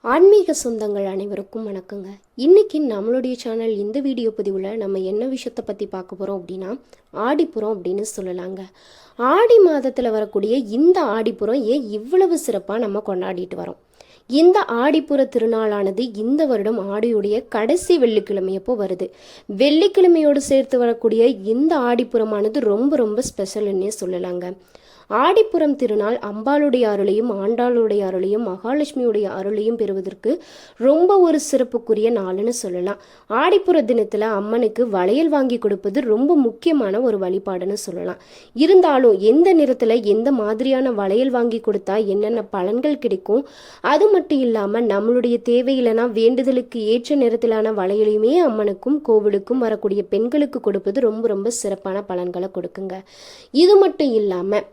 ஆன்மீக சொந்தங்கள் அனைவருக்கும் வணக்கங்க. இன்னைக்கு நம்மளுடைய சேனல் இந்த வீடியோ பதிவில் நம்ம என்ன விஷயத்தை பற்றி பார்க்க போகிறோம் அப்படின்னா ஆடிப்புறம் அப்படின்னு சொல்லலாங்க. ஆடி மாதத்தில் வரக்கூடிய இந்த ஆடிப்புறம் ஏன் இவ்வளவு சிறப்பாக நம்ம கொண்டாடிட்டு வரோம்? இந்த ஆடிப்புற திருநாளானது இந்த வருடம் ஆடியுடைய கடைசி வெள்ளிக்கிழமையப்போ வருது. வெள்ளிக்கிழமையோடு சேர்த்து வரக்கூடிய இந்த ஆடிப்புறமானது ரொம்ப ரொம்ப ஸ்பெஷல்னே சொல்லலாங்க. ஆடிப்புறம் திருநாள் அம்பாளுடைய அருளையும் ஆண்டாளுடைய அருளையும் மகாலட்சுமியுடைய அருளையும் பெறுவதற்கு ரொம்ப ஒரு சிறப்புக்குரிய நாள்னு சொல்லலாம். ஆடிப்புற தினத்தில் அம்மனுக்கு வளையல் வாங்கி கொடுப்பது ரொம்ப முக்கியமான ஒரு வழிபாடுன்னு சொல்லலாம். இருந்தாலும் எந்த நேரத்தில் எந்த மாதிரியான வளையல் வாங்கி கொடுத்தா என்னென்ன பலன்கள் கிடைக்கும், அது மட்டும் இல்லாமல் நம்மளுடைய தேவையில்லைனா வேண்டுதலுக்கு ஏற்ற நேரத்திலான வளையலையுமே அம்மனுக்கும் கோவிலுக்கும் வரக்கூடிய பெண்களுக்கு கொடுப்பது ரொம்ப ரொம்ப சிறப்பான பலன்களை கொடுக்குங்க. இது மட்டும் இல்லாமல்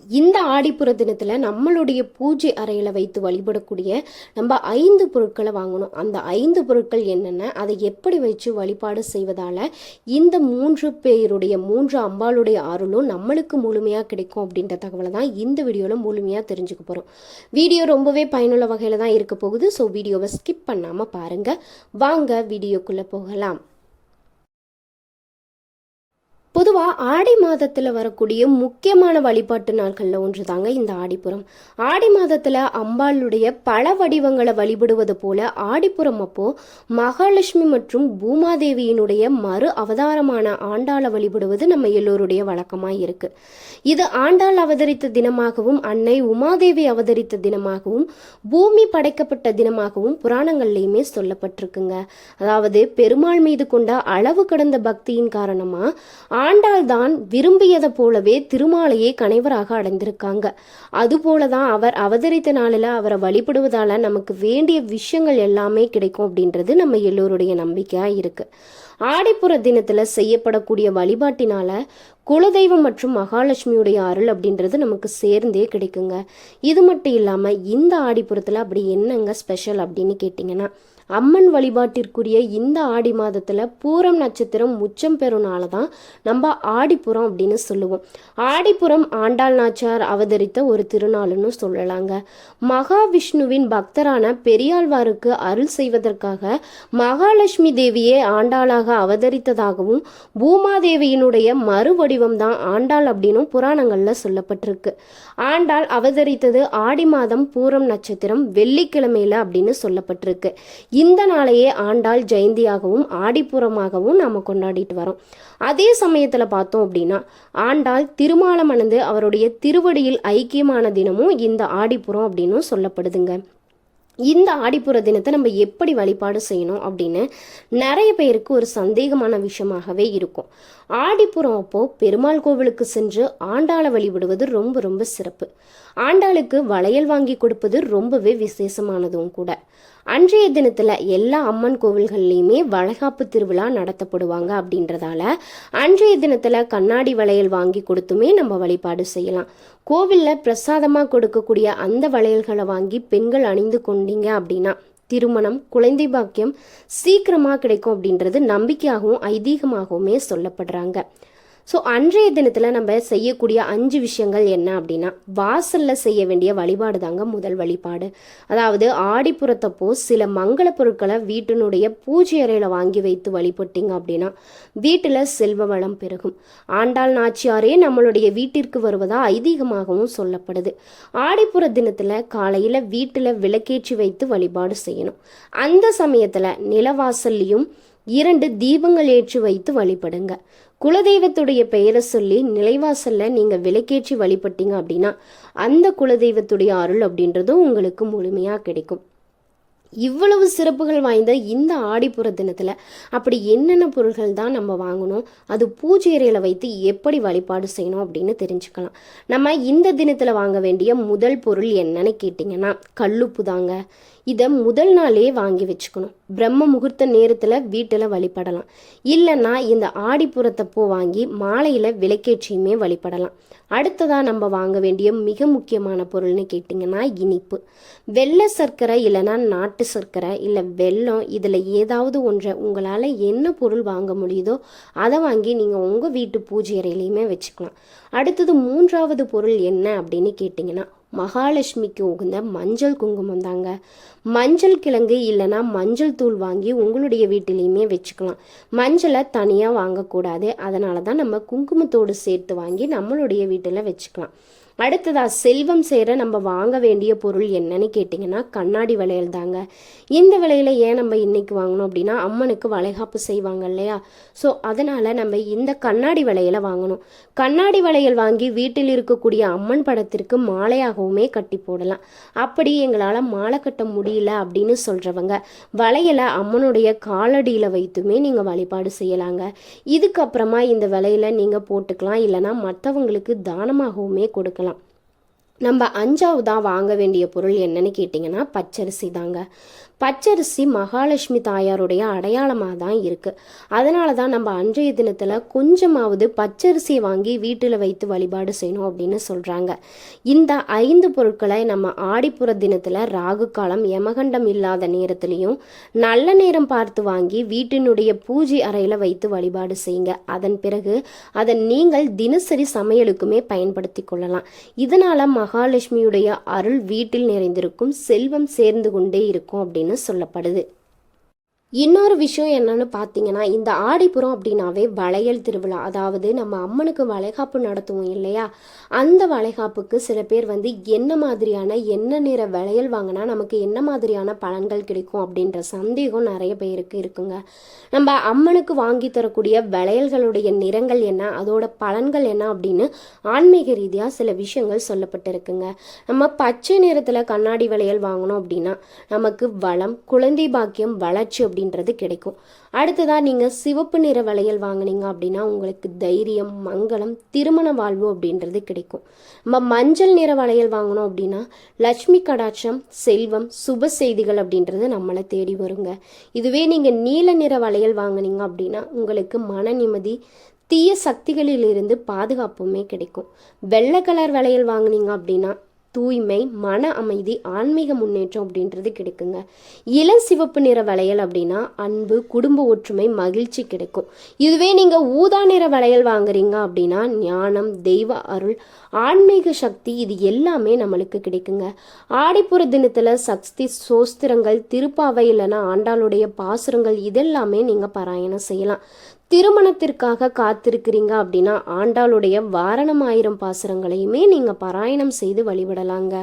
இந்த ஆடிப்புற தினத்தில் நம்மளுடைய பூஜை அறையில் வைத்து வழிபடக்கூடிய நம்ம 5 பொருட்களை வாங்கணும். அந்த 5 பொருட்கள் என்னென்ன, அதை எப்படி வச்சு வழிபாடு செய்வதால் இந்த 3 பேருடைய 3 அம்பாளுடைய அருளும் நம்மளுக்கு முழுமையாக கிடைக்கும் அப்படின்ற தகவலை தான் இந்த வீடியோவில் முழுமையாக தெரிஞ்சுக்க போகிறோம். வீடியோ ரொம்பவே பயனுள்ள வகையில் தான் இருக்க போகுது. ஸோ வீடியோவை ஸ்கிப் பண்ணாமல் பாருங்கள். வாங்க வீடியோக்குள்ளே போகலாம். பொதுவாக ஆடி மாதத்தில் வரக்கூடிய முக்கியமான வழிபாட்டு நாட்களில் ஒன்று தாங்க இந்த ஆடிப்புறம். ஆடி மாதத்தில் அம்பாளுடைய பல வடிவங்களை வழிபடுவது போல ஆடிப்புறம் அப்போ மகாலட்சுமி மற்றும் பூமாதேவியினுடைய மறு அவதாரமான ஆண்டாளை வழிபடுவது நம்ம எல்லோருடைய வழக்கமாக இருக்கு. இது ஆண்டாள் அவதரித்த தினமாகவும் அன்னை உமாதேவி அவதரித்த தினமாகவும் பூமி படைக்கப்பட்ட தினமாகவும் புராணங்கள்லையுமே சொல்லப்பட்டிருக்குங்க. அதாவது பெருமாள் மீது கொண்ட அளவு கடந்த பக்தியின் காரணமா ஆண்டாள் தான் விரும்பியதை போலவே திருமாலையே கணைவராக அடைந்திருக்காங்க. அதுபோலதான் அவர் அவதரித்த நாளில் அவரை வழிபடுவதால நமக்கு வேண்டிய விஷயங்கள் எல்லாமே கிடைக்கும் அப்படின்றது நம்ம எல்லோருடைய நம்பிக்கையா இருக்கு. ஆடிப்புற தினத்துல செய்யப்படக்கூடிய வழிபாட்டினால குலதெய்வம் மற்றும் மகாலட்சுமியுடைய அருள் அப்படின்றது நமக்கு சேர்ந்தே கிடைக்குங்க. இது மட்டும் இல்லாம இந்த ஆடிப்புறத்துல அப்படி என்னங்க ஸ்பெஷல் அப்படின்னு கேட்டிங்கன்னா, அம்மன் வழிபாட்டிற்குரிய இந்த ஆடி மாதத்துல பூரம் நட்சத்திரம் உச்சம் பெறுனால தான் நம்ம ஆடிப்புறம் அப்படின்னு சொல்லுவோம். ஆடிப்புறம் ஆண்டாள் நாச்சியார் அவதரித்த ஒரு திருநாள்னு சொல்லலாங்க. மகாவிஷ்ணுவின் பக்தரான பெரியாழ்வாருக்கு அருள் செய்வதற்காக மகாலட்சுமி தேவியே ஆண்டாளாக அவதரித்ததாகவும் பூமாதேவியினுடைய மறு வடிவம் தான் ஆண்டாள் அப்படின்னும் புராணங்கள்ல சொல்லப்பட்டிருக்கு. ஆண்டாள் அவதரித்தது ஆடி மாதம் பூரம் நட்சத்திரம் வெள்ளிக்கிழமையில அப்படின்னு சொல்லப்பட்டிருக்கு. இந்த நாளையே ஆண்டாள் ஜெயந்தியாகவும் ஆடிப்புறமாகவும் நாம கொண்டாடிட்டு வரோம். அதே சமயத்துல பார்த்தோம் அப்படின்னா ஆண்டாள் திருமாலம் அணிந்து அவருடைய திருவடியில் ஐக்கியமான தினமும் இந்த ஆடிப்புறம் அப்படின்னு சொல்லப்படுதுங்க. இந்த ஆடிப்புற தினத்தை நம்ம எப்படி வழிபாடு செய்யணும் அப்படின்னு நிறைய பேருக்கு ஒரு சந்தேகமான விஷயமாகவே இருக்கும். ஆடிப்புறம் அப்போ பெருமாள் கோவிலுக்கு சென்று ஆண்டாளை வழிபடுவது ரொம்ப ரொம்ப சிறப்பு. ஆண்டாளுக்கு வளையல் வாங்கி கொடுப்பது ரொம்பவே விசேஷமானதும் கூட. அன்றைய தினத்துல எல்லா அம்மன் கோவில்கள்லையுமே வளைகாப்பு திருவிழா நடத்தப்படுவாங்க அப்படின்றதால அன்றைய தினத்துல கண்ணாடி வளையல் வாங்கி கொடுத்துமே நம்ம வழிபாடு செய்யலாம். கோவில்ல பிரசாதமா கொடுக்கக்கூடிய அந்த வளையல்களை வாங்கி பெண்கள் அணிந்து கொண்டீங்க அப்படின்னா திருமணம் குழந்தை பாக்கியம் சீக்கிரமா கிடைக்கும் அப்படின்றது நம்பிக்கையாகவும் ஐதீகமாகவுமே சொல்லப்படுறாங்க. ஸோ அன்றைய தினத்தில் நம்ம செய்யக்கூடிய 5 விஷயங்கள் என்ன அப்படின்னா, வாசலில் செய்ய வேண்டிய வழிபாடு தாங்க முதல் வழிபாடு. அதாவது ஆடிப்புறத்தப்போ சில மங்கள பொருட்களை வீட்டினுடைய பூஜை அறையில் வாங்கி வைத்து வழிபட்டீங்க அப்படின்னா வீட்டில் செல்வ வளம் பெருகும். ஆண்டாள் நாச்சியாரே நம்மளுடைய வீட்டிற்கு வருவதா ஐதீகமாகவும் சொல்லப்படுது. ஆடிப்புற தினத்தில் காலையில் வீட்டில் விளக்கேற்றி வைத்து வழிபாடு செய்யணும். அந்த சமயத்தில் நிலவாசல்லையும் 2 தீபங்கள் ஏற்றி வைத்து வழிபடுங்க. குலதெய்வத்துடைய பெயரை சொல்லி நிலைவாசல்ல நீங்க விளக்கேற்றி வழிபட்டீங்க அப்படின்னா அந்த குலதெய்வத்துடைய அருள் அப்படின்றதும் உங்களுக்கு முழுமையா கிடைக்கும். இவ்வளவு சிறப்புகள் வாய்ந்த இந்த ஆடிப்புற தினத்துல அப்படி என்னென்ன பொருள்கள் தான் நம்ம வாங்கணும், அது பூஜை அறையில வைத்து எப்படி வழிபாடு செய்யணும் அப்படின்னு தெரிஞ்சுக்கலாம். நம்ம இந்த தினத்துல வாங்க வேண்டிய முதல் பொருள் என்னன்னு கேட்டிங்கன்னா கல்லுப்பு தாங்க. இதை முதல் நாளே வாங்கி வச்சுக்கணும். பிரம்ம முகூர்த்த நேரத்தில் வீட்டில் வழிபடலாம். இல்லைன்னா இந்த ஆடிப்புறத்தப்போ வாங்கி மாலையில் விளக்கேற்றியுமே வழிபடலாம். அடுத்ததாக நம்ம வாங்க வேண்டிய மிக முக்கியமான பொருள்னு கேட்டிங்கன்னா இனிப்பு. வெள்ளை சர்க்கரை இல்லைன்னா நாட்டு சர்க்கரை இல்லை வெல்லம், இதில் ஏதாவது ஒன்றை உங்களால் என்ன பொருள் வாங்க முடியுதோ அதை வாங்கி நீங்கள் உங்கள் வீட்டு பூஜை அறையிலையுமே வச்சுக்கலாம். அடுத்தது 3வது பொருள் என்ன அப்படின்னு கேட்டிங்கன்னா மகாலட்சுமிக்கு உகந்த மஞ்சள் குங்குமம் தாங்க. மஞ்சள் கிழங்கு இல்லைன்னா மஞ்சள் தூள் வாங்கி உங்களுடைய வீட்டிலையுமே வச்சுக்கலாம். மஞ்சளை தனியாக வாங்கக்கூடாது, அதனால தான் நம்ம குங்குமத்தோடு சேர்த்து வாங்கி நம்மளுடைய வீட்டில் வச்சுக்கலாம். அடுத்ததா செல்வம் சேர நம்ம வாங்க வேண்டிய பொருள் என்னன்னு கேட்டிங்கன்னா கண்ணாடி வளையல் தாங்க. இந்த வளையலை ஏன் நம்ம இன்னைக்கு வாங்கணும் அப்படின்னா அம்மனுக்கு வளைகாப்பு செய்வாங்க இல்லையா, ஸோ அதனால் நம்ம இந்த கண்ணாடி வளையலை வாங்கணும். கண்ணாடி வளையல் வாங்கி வீட்டில் இருக்கக்கூடிய அம்மன் படத்திற்கு மாலையாகவுமே கட்டி போடலாம். அப்படி எங்களால் மாலை கட்ட முடியல அப்படின்னு சொல்கிறவங்க வளையலை அம்மனுடைய காலடியில் வைத்துமே நீங்கள் வழிபாடு செய்யலாங்க. இதுக்கப்புறமா இந்த வளையலை நீங்கள் போட்டுக்கலாம், இல்லைனா மற்றவங்களுக்கு தானமாகவுமே கொடுக்கலாம். நம்ம அஞ்சாவதாக வாங்க வேண்டிய பொருள் என்னன்னு கேட்டிங்கன்னா பச்சரிசி தாங்க. பச்சரிசி மகாலட்சுமி தாயாருடைய அடையாளமாக தான் இருக்குது. அதனால தான் நம்ம அன்றைய தினத்தில் கொஞ்சமாவது பச்சரிசியை வாங்கி வீட்டில் வைத்து வழிபாடு செய்யணும் அப்படின்னு சொல்கிறாங்க. இந்த 5 பொருட்களை நம்ம ஆடிப்புற தினத்தில் ராகு காலம் யமகண்டம் இல்லாத நேரத்துலையும் நல்ல நேரம் பார்த்து வாங்கி வீட்டினுடைய பூஜை அறையில் வைத்து வழிபாடு செய்யுங்க. அதன் பிறகு அதை நீங்கள் தினசரி சமையலுக்குமே பயன்படுத்தி கொள்ளலாம். இதனால் மகாலட்சுமியுடைய அருள் வீட்டில் நிறைந்திருக்கும், செல்வம் சேர்ந்து கொண்டே இருக்கும் அப்படின்னு சொல்லப்படுது. இன்னொரு விஷயம் என்னன்னு பார்த்தீங்கன்னா, இந்த ஆடிப்புறம் அப்படின்னாவே வளையல் திருவிழா. அதாவது நம்ம அம்மனுக்கு வளைகாப்பு நடத்துவோம் இல்லையா, அந்த வளைகாப்புக்கு சில பேர் என்ன மாதிரியான என்ன நிற வளையல் வாங்கினா நமக்கு என்ன மாதிரியான பலன்கள் கிடைக்கும் அப்படின்ற சந்தேகம் நிறைய பேருக்கு இருக்குங்க. நம்ம அம்மனுக்கு வாங்கி தரக்கூடிய வளையல்களுடைய நிறங்கள் என்ன, அதோட பலன்கள் என்ன அப்படின்னு ஆன்மீக ரீதியாக சில விஷயங்கள் சொல்லப்பட்டிருக்குங்க. நம்ம பச்சை நிறத்தில் கண்ணாடி வளையல் வாங்கணும் அப்படின்னா நமக்கு வளம், குழந்தை பாக்கியம், வளர்ச்சி அப்படின்றது கிடைக்கும். அடுத்ததாக நீங்கள் சிவப்பு நிற வளையல் வாங்கினீங்க அப்படின்னா உங்களுக்கு தைரியம், மங்களம், திருமண வாழ்வு அப்படின்றது கிடைக்கும். நம்ம மஞ்சள் நிற வளையல் வாங்கினோம் அப்படின்னா லட்சுமி கடாட்சம், செல்வம், சுப செய்திகள் அப்படின்றது நம்மளை தேடி வருங்க. இதுவே நீங்கள் நீல நிற வளையல் வாங்கினீங்க அப்படின்னா உங்களுக்கு மன நிம்மதி, தீய சக்திகளிலிருந்து பாதுகாப்புமே கிடைக்கும். வெள்ளை கலர் வளையல் வாங்கினீங்க அப்படின்னா தூய்மை, மன அமைதி, ஆன்மீக முன்னேற்றம் அப்படின்றது கிடைக்குங்க. இளம் சிவப்பு நிற வளையல் அப்படின்னா அன்பு, குடும்ப ஒற்றுமை, மகிழ்ச்சி கிடைக்கும். இதுவே நீங்கள் ஊதா நிற வளையல் வாங்குறீங்க அப்படின்னா ஞானம், தெய்வ அருள், ஆன்மீக சக்தி, இது எல்லாமே நம்மளுக்கு கிடைக்குங்க. ஆடிப்புற தினத்தில் சக்தி சோஸ்திரங்கள், திருப்பாவை இல்லைன்னா ஆண்டாளுடைய பாசுரங்கள் இதெல்லாமே நீங்கள் பாராயணம் செய்யலாம். திருமணத்திற்காக காத்திருக்கிறீங்க அப்படின்னா ஆண்டாளுடைய வாரணம் 1000 பாசுரங்களையுமே நீங்கள் பாராயணம் செய்து வழிபடலாங்க.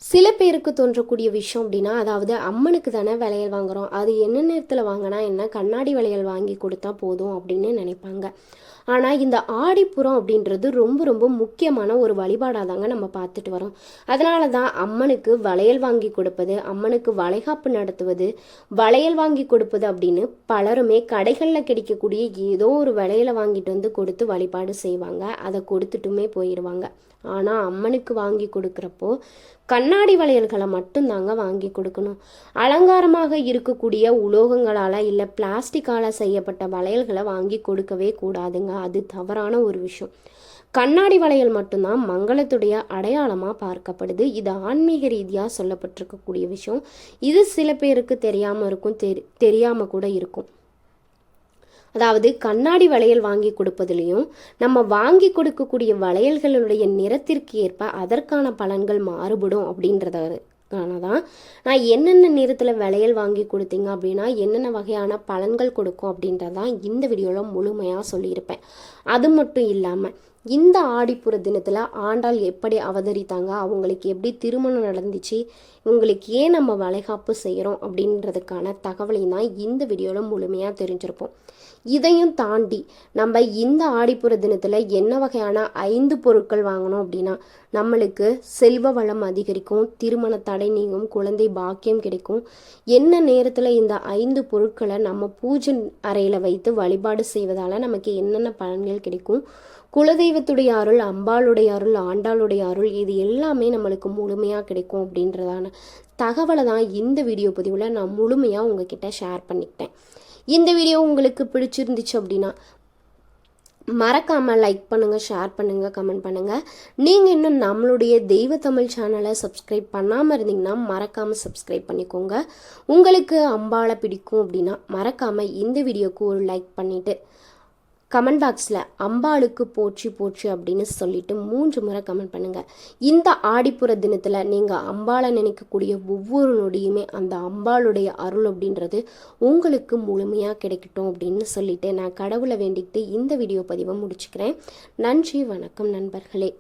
சில பேருக்கு தோன்றக்கூடிய விஷயம் அப்படின்னா, அதாவது அம்மனுக்கு தானே வளையல் வாங்குறோம், அது என்ன நேரத்தில் வாங்கினா என்ன, கண்ணாடி வளையல் வாங்கி கொடுத்தா போதும் அப்படின்னு நினைப்பாங்க. ஆனால் இந்த ஆடிப்புறம் அப்படின்றது ரொம்ப ரொம்ப முக்கியமான ஒரு வழிபாடாக தாங்க நம்ம பார்த்துட்டு வரோம். அதனால தான் அம்மனுக்கு வளையல் வாங்கி கொடுப்பது, அம்மனுக்கு வளைகாப்பு நடத்துவது, வளையல் வாங்கி கொடுப்பது அப்படின்னு பலருமே கடைகளில் கிடைக்கக்கூடிய ஏதோ ஒரு வளையலை வாங்கிட்டு கொடுத்து வழிபாடு செய்வாங்க. அதை கொடுத்துட்டுமே போயிடுவாங்க. ஆனால் அம்மனுக்கு வாங்கி கொடுக்குறப்போ கண்ணாடி வளையல்களை மட்டும்தாங்க வாங்கி கொடுக்கணும். அலங்காரமாக இருக்கக்கூடிய உலோகங்களால் இல்லை பிளாஸ்டிக்கால் செய்யப்பட்ட வளையல்களை வாங்கி கொடுக்கவே கூடாதுங்க. அது தவறான ஒரு விஷயம். கண்ணாடி வளையல் மட்டும்தான் மங்களத்துடைய அடையாளமாக பார்க்கப்படுது. இது ஆன்மீக ரீதியாக சொல்லப்பட்டிருக்கக்கூடிய விஷயம். இது சில பேருக்கு தெரியாமல் இருக்கும், தெரியாமல் கூட இருக்கும். அதாவது கண்ணாடி வளையல் வாங்கி கொடுப்பதிலையும் நம்ம வாங்கி கொடுக்கக்கூடிய வளையல்களுடைய நிறத்திற்கு ஏற்ப அதற்கான பலன்கள் மாறுபடும் அப்படின்றதுக்கான தான் நான் என்னென்ன நிறத்தில் வளையல் வாங்கி கொடுத்தீங்க அப்படின்னா என்னென்ன வகையான பலன்கள் கொடுக்கும் அப்படின்றதான் இந்த வீடியோவில் முழுமையாக சொல்லியிருப்பேன். அது மட்டும் இல்லாமல் இந்த ஆடிப்புற தினத்தில் ஆண்டாள் எப்படி அவதரித்தாங்க, அவங்களுக்கு எப்படி திருமணம் நடந்துச்சு, உங்களுக்கு ஏன் நம்ம வளைகாப்பு செய்கிறோம் அப்படின்றதுக்கான தகவலையும் தான் இந்த வீடியோவில் முழுமையாக தெரிஞ்சிருப்போம். இதையும் தாண்டி நம்ம இந்த ஆடிப்புற தினத்தில் என்ன வகையான 5 பொருட்கள் வாங்கணும் அப்படின்னா நம்மளுக்கு செல்வ வளம் அதிகரிக்கும், திருமண தடை நீங்கும், குழந்தை பாக்கியம் கிடைக்கும். என்ன நேரத்தில் இந்த 5 பொருட்களை நம்ம பூஜை அறையில் வைத்து வழிபாடு செய்வதால் நமக்கு என்னென்ன பலன்கள் கிடைக்கும், குலதெய்வத்துடைய அருள், அம்பாளுடைய அருள், ஆண்டாளுடைய அருள், இது எல்லாமே நம்மளுக்கு முழுமையாக கிடைக்கும் அப்படின்றதான தகவலை தான் இந்த வீடியோ பதிவில் நான் முழுமையாக உங்ககிட்ட ஷேர் பண்ணிக்கிட்டேன். இந்த வீடியோ உங்களுக்கு பிடிச்சிருந்துச்சு அப்படின்னா மறக்காமல் லைக் பண்ணுங்கள், ஷேர் பண்ணுங்கள், கமெண்ட் பண்ணுங்கள். நீங்கள் இன்னும் நம்மளுடைய தெய்வ தமிழ் சேனலை சப்ஸ்கிரைப் பண்ணாமல் இருந்தீங்கன்னா மறக்காமல் சப்ஸ்கிரைப் பண்ணிக்கோங்க. உங்களுக்கு அம்பாளை பிடிக்கும் அப்படின்னா மறக்காமல் இந்த வீடியோக்கு ஒரு லைக் பண்ணிவிட்டு கமெண்ட் பாக்ஸில் அம்பாளுக்கு போற்றி போற்றி அப்படின்னு சொல்லிட்டு 3 முறை கமெண்ட் பண்ணுங்கள். இந்த ஆடிப்புற தினத்தில் நீங்கள் அம்பாளை நினைக்கக்கூடிய ஒவ்வொரு நொடியுமே அந்த அம்பாளுடைய அருள் அப்படின்றது உங்களுக்கு முழுமையாக கிடைக்கட்டும் அப்படின்னு சொல்லிட்டு நான் கடவுளை வேண்டிக்கிட்டு இந்த வீடியோ பதிவை முடிச்சுக்கிறேன். நன்றி, வணக்கம் நண்பர்களே.